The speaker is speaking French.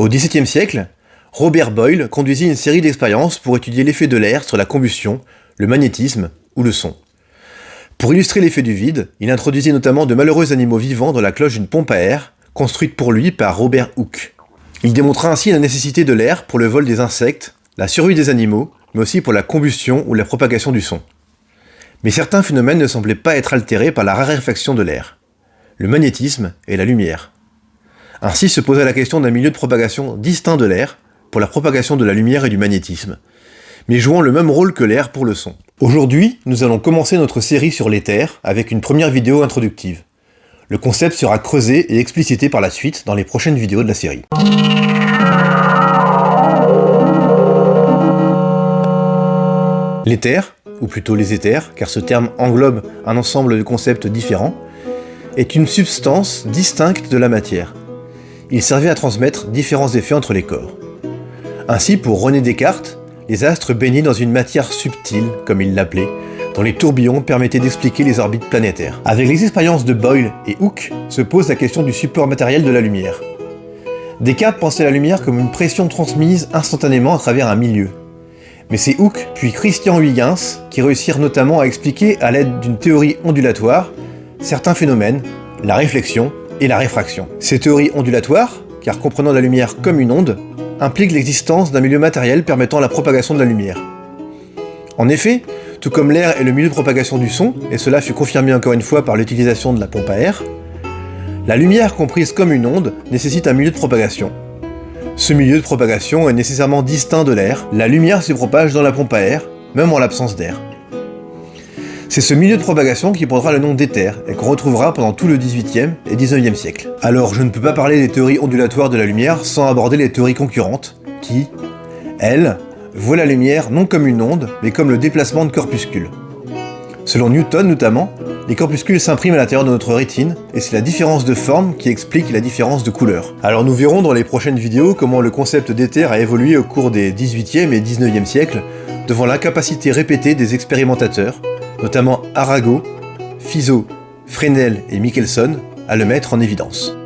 Au XVIIe siècle, Robert Boyle conduisit une série d'expériences pour étudier l'effet de l'air sur la combustion, le magnétisme ou le son. Pour illustrer l'effet du vide, il introduisit notamment de malheureux animaux vivants dans la cloche d'une pompe à air, construite pour lui par Robert Hooke. Il démontra ainsi la nécessité de l'air pour le vol des insectes, la survie des animaux, mais aussi pour la combustion ou la propagation du son. Mais certains phénomènes ne semblaient pas être altérés par la raréfaction de l'air. Le magnétisme et la lumière. Ainsi se posa la question d'un milieu de propagation distinct de l'air, pour la propagation de la lumière et du magnétisme, mais jouant le même rôle que l'air pour le son. Aujourd'hui, nous allons commencer notre série sur l'éther avec une première vidéo introductive. Le concept sera creusé et explicité par la suite dans les prochaines vidéos de la série. L'éther, ou plutôt les éthers, car ce terme englobe un ensemble de concepts différents, est une substance distincte de la matière. Il servait à transmettre différents effets entre les corps. Ainsi, pour René Descartes, les astres baignaient dans une matière subtile, comme il l'appelait, dont les tourbillons permettaient d'expliquer les orbites planétaires. Avec les expériences de Boyle et Hooke, se pose la question du support matériel de la lumière. Descartes pensait la lumière comme une pression transmise instantanément à travers un milieu. Mais c'est Hooke, puis Christian Huygens, qui réussirent notamment à expliquer à l'aide d'une théorie ondulatoire certains phénomènes, la réflexion et la réfraction. Ces théories ondulatoires, car comprenant la lumière comme une onde, impliquent l'existence d'un milieu matériel permettant la propagation de la lumière. En effet, tout comme l'air est le milieu de propagation du son, et cela fut confirmé encore une fois par l'utilisation de la pompe à air, la lumière comprise comme une onde nécessite un milieu de propagation. Ce milieu de propagation est nécessairement distinct de l'air, la lumière se propage dans la pompe à air, même en l'absence d'air. C'est ce milieu de propagation qui prendra le nom d'éther et qu'on retrouvera pendant tout le XVIIIe et XIXe siècle. Alors je ne peux pas parler des théories ondulatoires de la lumière sans aborder les théories concurrentes qui, elles, voient la lumière non comme une onde mais comme le déplacement de corpuscules. Selon Newton notamment, les corpuscules s'impriment à l'intérieur de notre rétine et c'est la différence de forme qui explique la différence de couleur. Alors nous verrons dans les prochaines vidéos comment le concept d'éther a évolué au cours des XVIIIe et XIXe siècles devant l'incapacité répétée des expérimentateurs, notamment Arago, Fizeau, Fresnel et Michelson, à le mettre en évidence.